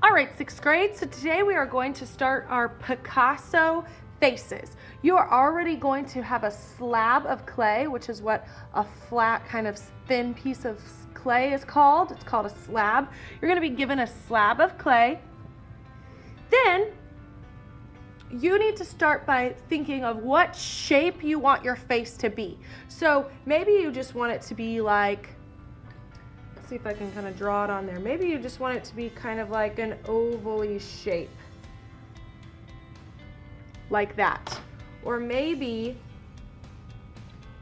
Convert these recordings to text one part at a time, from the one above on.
All right, 6th grade, so today we are going to start our Picasso faces. You are already going to have a slab of clay, which is what a flat kind of thin piece of clay is called. It's called a slab. You're going to be given a slab of clay. Then you need to start by thinking of what shape you want your face to be. So maybe you just want it to be like, let's see if I can kind of draw it on there. Maybe you just want it to be kind of like an oval-y shape, like that. Or maybe,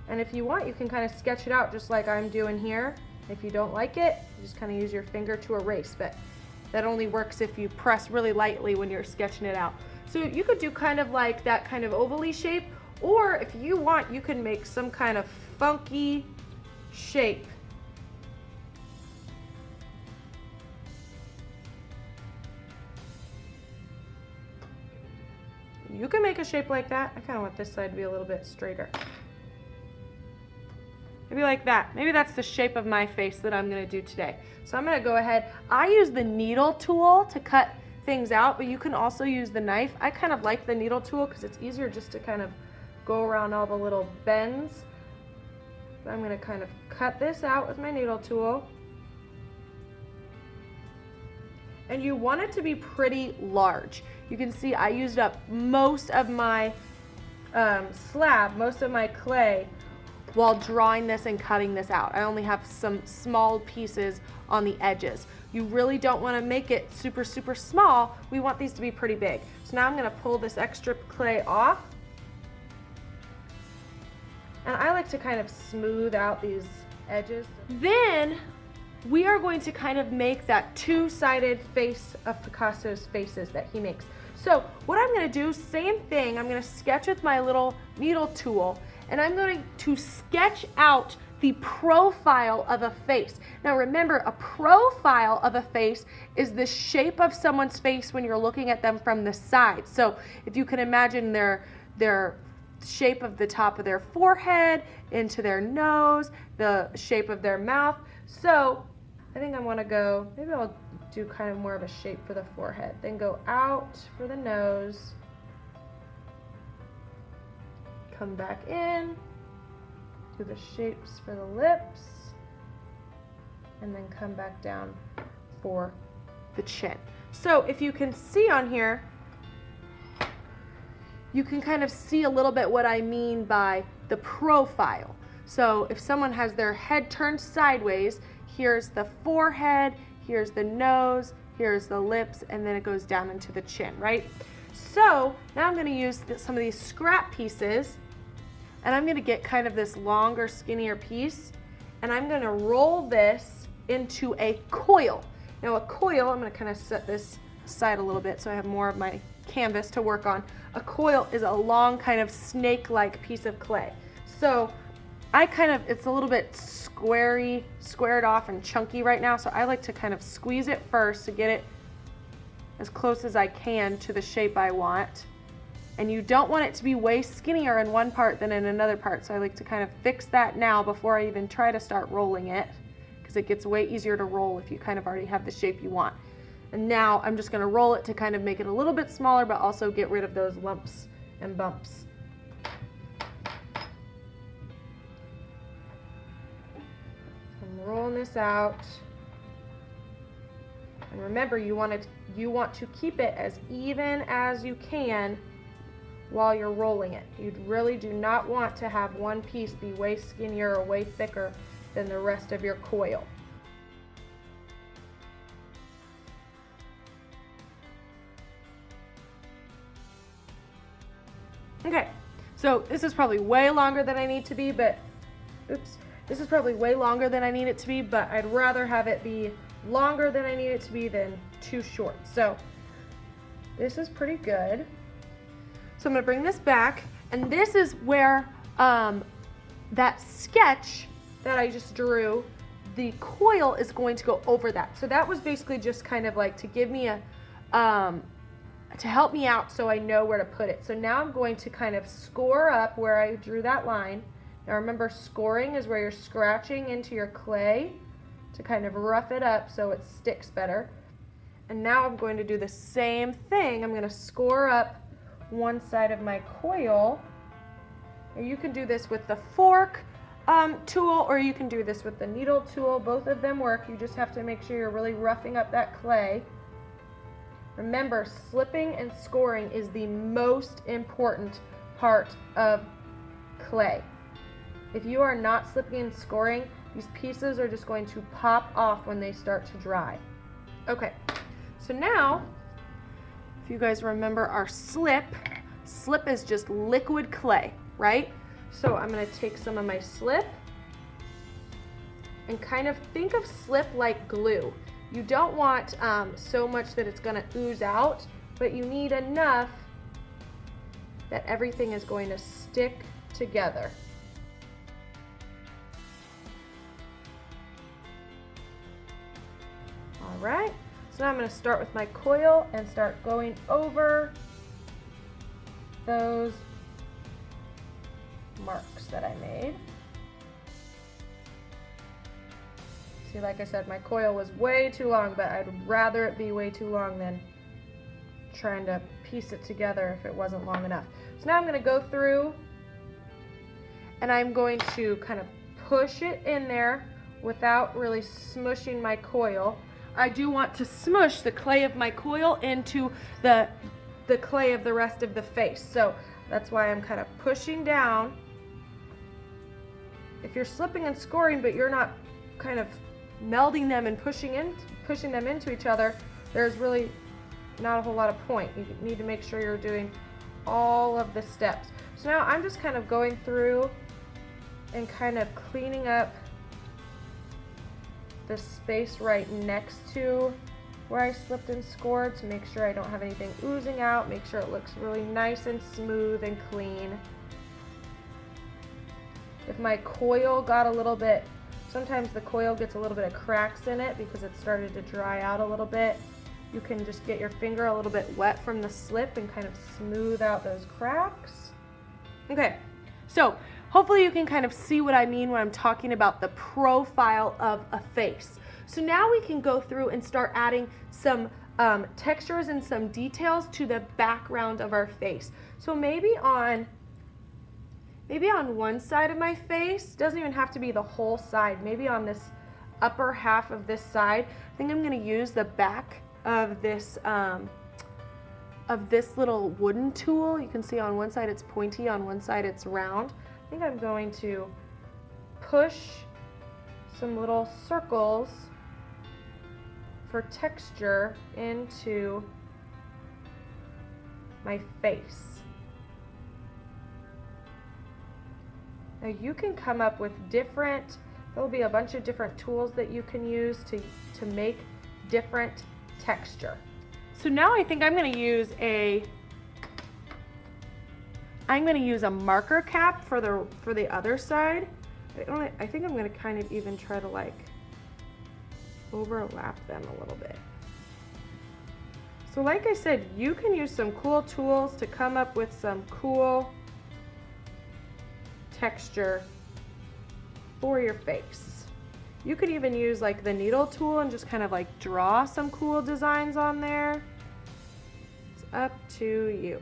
and if you want, you can kind of sketch it out just like I'm doing here. If you don't like it, you just kind of use your finger to erase, but that only works if you press really lightly when you're sketching it out. So you could do kind of like that kind of oval-y shape, or if you want, you can make some kind of funky shape. You can make a shape like that. I kind of want this side to be a little bit straighter. Maybe like that. Maybe that's the shape of my face that I'm going to do today. So I'm going to go ahead. I use the needle tool to cut things out, but you can also use the knife. I kind of like the needle tool because it's easier just to kind of go around all the little bends. But I'm going to kind of cut this out with my needle tool. And you want it to be pretty large. You can see I used up most of my slab, most of my clay while drawing this and cutting this out. I only have some small pieces on the edges. You really don't want to make it super, super small. We want these to be pretty big. So now I'm going to pull this extra clay off. And I like to kind of smooth out these edges. Then we are going to kind of make that two-sided face of Picasso's faces that he makes. So what I'm going to do, same thing, I'm going to sketch with my little needle tool, and I'm going to sketch out the profile of a face. Now remember, a profile of a face is the shape of someone's face when you're looking at them from the side. So if you can imagine their shape of the top of their forehead, into their nose, the shape of their mouth. So I think I want to go, maybe I'll do kind of more of a shape for the forehead, then go out for the nose, come back in, do the shapes for the lips, and then come back down for the chin. So if you can see on here, you can kind of see a little bit what I mean by the profile. So if someone has their head turned sideways, here's the forehead, here's the nose, here's the lips, and then it goes down into the chin, right? So now I'm going to use some of these scrap pieces, and I'm going to get kind of this longer, skinnier piece, and I'm going to roll this into a coil. Now a coil, I'm going to kind of set this aside a little bit so I have more of my canvas to work on. A coil is a long kind of snake-like piece of clay. So it's a little bit squared off and chunky right now, so I like to kind of squeeze it first to get it as close as I can to the shape I want. And you don't want it to be way skinnier in one part than in another part, so I like to kind of fix that now before I even try to start rolling it, because it gets way easier to roll if you kind of already have the shape you want. And now I'm just going to roll it to kind of make it a little bit smaller, but also get rid of those lumps and bumps. I'm rolling this out. And remember, you want to keep it as even as you can while you're rolling it. You really do not want to have one piece be way skinnier or way thicker than the rest of your coil. Okay, so this is probably way longer than I need to be, but, this is probably way longer than I need it to be, but I'd rather have it be longer than I need it to be than too short. So this is pretty good. So I'm going to bring this back, and this is where that sketch that I just drew, the coil is going to go over that. So that was basically just kind of like to give me to help me out so I know where to put it. So now I'm going to kind of score up where I drew that line. Now remember, scoring is where you're scratching into your clay to kind of rough it up so it sticks better. And now I'm going to do the same thing. I'm going to score up one side of my coil. And you can do this with the fork tool, or you can do this with the needle tool. Both of them work. You just have to make sure you're really roughing up that clay. Remember, slipping and scoring is the most important part of clay. If you are not slipping and scoring, these pieces are just going to pop off when they start to dry. Okay, so now, if you guys remember our slip is just liquid clay, right? So I'm going to take some of my slip and kind of think of slip like glue. You don't want so much that it's going to ooze out, but you need enough that everything is going to stick together. All right, so now I'm going to start with my coil and start going over those marks that I made. See, like I said, my coil was way too long, but I'd rather it be way too long than trying to piece it together if it wasn't long enough. So now I'm going to go through and I'm going to kind of push it in there without really smushing my coil. I do want to smush the clay of my coil into the clay of the rest of the face. So that's why I'm kind of pushing down. If you're slipping and scoring, but you're not kind of melding them and pushing them into each other, there's really not a whole lot of point. You need to make sure you're doing all of the steps. So now I'm just kind of going through and kind of cleaning up the space right next to where I slipped and scored to make sure I don't have anything oozing out, make sure it looks really nice and smooth and clean. If my coil got a little bit, sometimes the coil gets a little bit of cracks in it because it started to dry out a little bit. You can just get your finger a little bit wet from the slip and kind of smooth out those cracks. Okay, so hopefully you can kind of see what I mean when I'm talking about the profile of a face. So now we can go through and start adding some textures and some details to the background of our face. So maybe on one side of my face, doesn't even have to be the whole side, maybe on this upper half of this side, I think I'm going to use the back of this little wooden tool. You can see on one side it's pointy, on one side it's round. I think I'm going to push some little circles for texture into my face. Now you can come up with there'll be a bunch of different tools that you can use to make different texture. So now I think I'm going to use a marker cap for the other side. I think I'm going to kind of even try to like overlap them a little bit. So like I said, you can use some cool tools to come up with some cool texture for your face. You could even use like the needle tool and just kind of like draw some cool designs on there. It's up to you.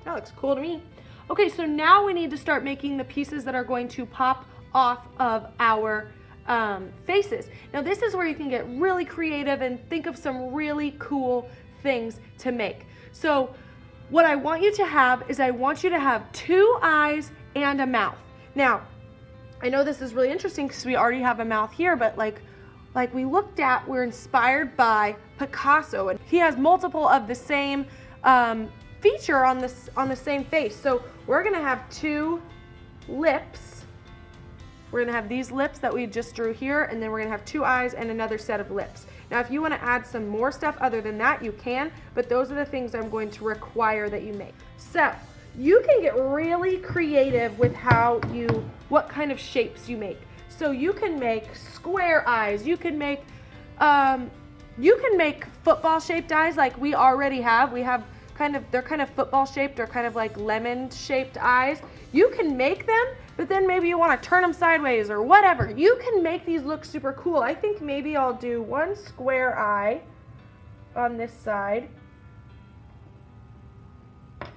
That looks cool to me. Okay, so now we need to start making the pieces that are going to pop off of our faces. Now this is where you can get really creative and think of some really cool things to make. So what I want you to have is I want you to have 2 eyes and a mouth. Now, I know this is really interesting because we already have a mouth here, but like we looked at, we're inspired by Picasso, and he has multiple of the same feature on the same face. So we're gonna have 2 lips. We're gonna have these lips that we just drew here, and then we're gonna have 2 eyes and another set of lips. Now, if you wanna add some more stuff other than that, you can, but those are the things I'm going to require that you make. So, you can get really creative with what kind of shapes you make. So you can make square eyes, you can make football shaped eyes like we already have. They're kind of football shaped or kind of like lemon shaped eyes. You can make them, but then maybe you want to turn them sideways or whatever. You can make these look super cool. I think maybe I'll do one square eye on this side. I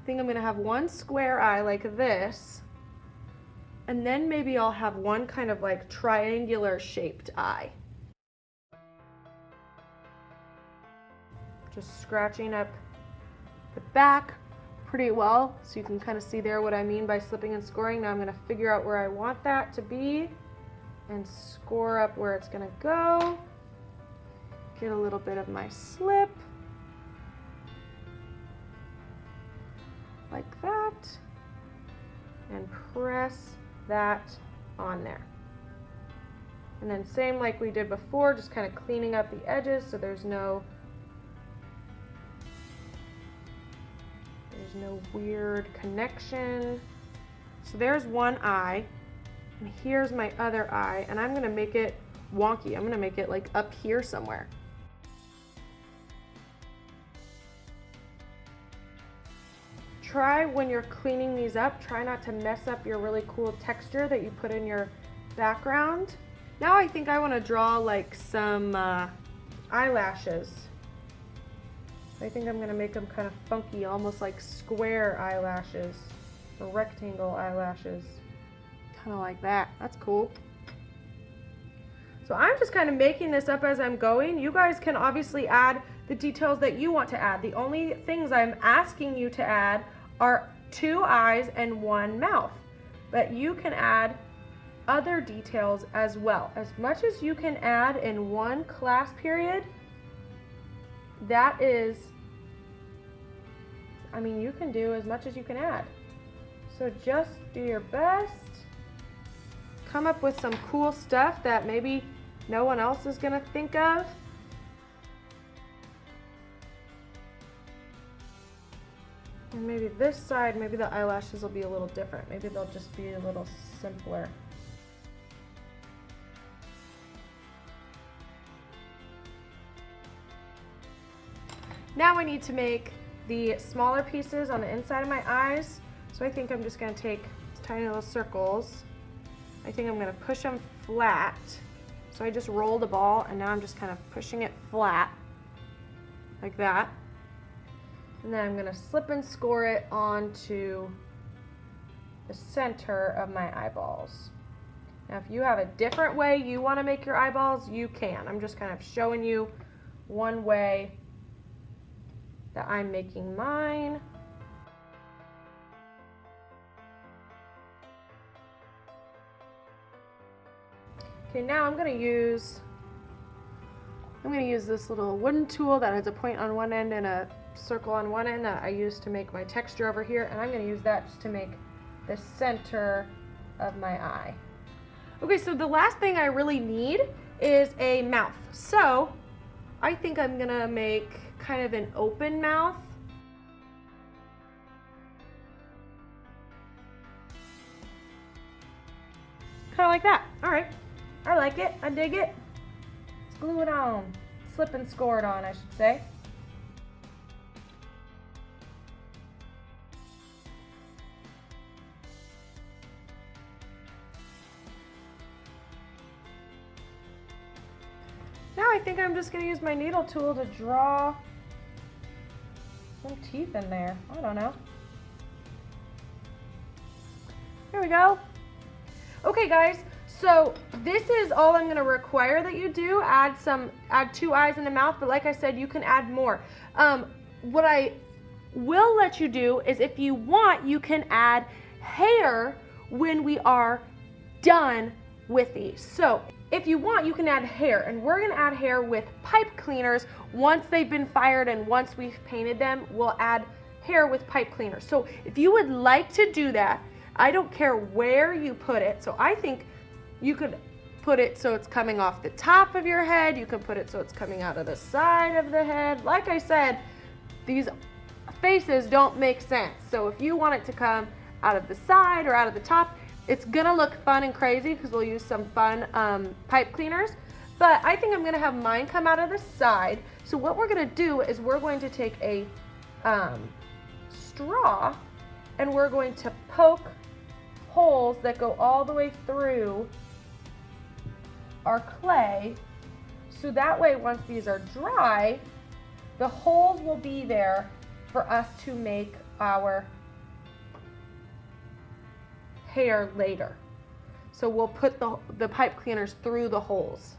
think I'm going to have one square eye like this, and then maybe I'll have one kind of like triangular shaped eye. Just scratching up the back pretty well, so you can kind of see there what I mean by slipping and scoring. Now I'm going to figure out where I want that to be and score up where it's going to go. Get a little bit of my slip, like that, and press that on there. And then same like we did before, just kind of cleaning up the edges so there's no weird connection. So there's one eye, and here's my other eye, and I'm going to make it wonky. I'm going to make it like up here somewhere. Try when you're cleaning these up, try not to mess up your really cool texture that you put in your background. Now I think I want to draw like some eyelashes. I think I'm going to make them kind of funky, almost like square eyelashes or rectangle eyelashes. Kind of like that. That's cool. So I'm just kind of making this up as I'm going. You guys can obviously add the details that you want to add. The only things I'm asking you to add are 2 eyes and 1 mouth. But you can add other details as well. As much as you can add in one class period, that is, I mean, you can do as much as you can add. So just do your best. Come up with some cool stuff that maybe no one else is gonna think of. And maybe this side, maybe the eyelashes will be a little different. Maybe they'll just be a little simpler. Now I need to make the smaller pieces on the inside of my eyes. So I think I'm just going to take tiny little circles. I think I'm going to push them flat. So I just rolled a ball, and now I'm just kind of pushing it flat like that. And then I'm going to slip and score it onto the center of my eyeballs. Now if you have a different way you want to make your eyeballs, you can. I'm just kind of showing you one way that I'm making mine. Okay, now I'm going to use this little wooden tool that has a point on one end and a circle on one end that I use to make my texture over here, and I'm going to use that just to make the center of my eye. Okay, so the last thing I really need is a mouth. So I think I'm going to make kind of an open mouth. Kind of like that. All right. I like it. I dig it. Let's glue it on. Slip and score it on, I should say. Now I think I'm just going to use my needle tool to draw some teeth in there. I don't know. Here we go. Okay guys, so this is all I'm going to require that you do. Add 2 eyes in the mouth, but like I said, you can add more. What I will let you do is, if you want, you can add hair when we are done with these. So if you want, you can add hair, and we're going to add hair with pipe cleaners. Once they've been fired and once we've painted them, we'll add hair with pipe cleaners. So if you would like to do that, I don't care where you put it. So I think you could put it so it's coming off the top of your head. You could put it so it's coming out of the side of the head. Like I said, these faces don't make sense. So if you want it to come out of the side or out of the top, it's gonna look fun and crazy because we'll use some fun pipe cleaners. But I think I'm gonna have mine come out of the side. So what we're gonna do is we're going to take a straw, and we're going to poke holes that go all the way through our clay So that way, once these are dry, the holes will be there for us to make our hair later. So we'll put the pipe cleaners through the holes,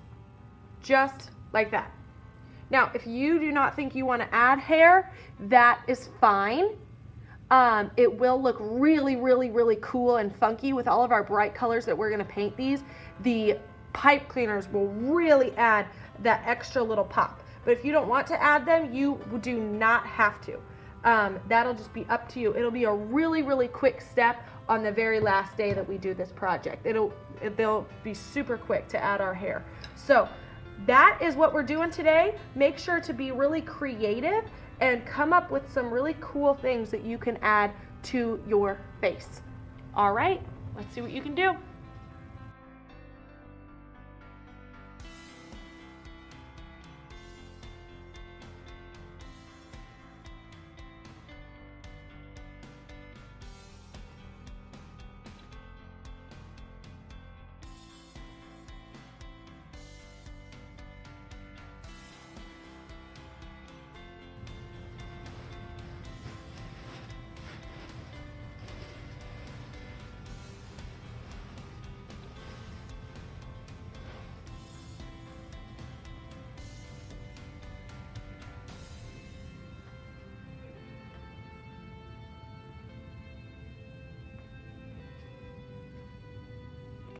just like that. Now, if you do not think you want to add hair, that is fine. It will look really, really, really cool and funky with all of our bright colors that we're going to paint these. The pipe cleaners will really add that extra little pop. But if you don't want to add them, you do not have to. That'll just be up to you. It'll be a really, really quick step on the very last day that we do this project. They'll be super quick to add our hair. So that is what we're doing today. Make sure to be really creative and come up with some really cool things that you can add to your face. All right, let's see what you can do.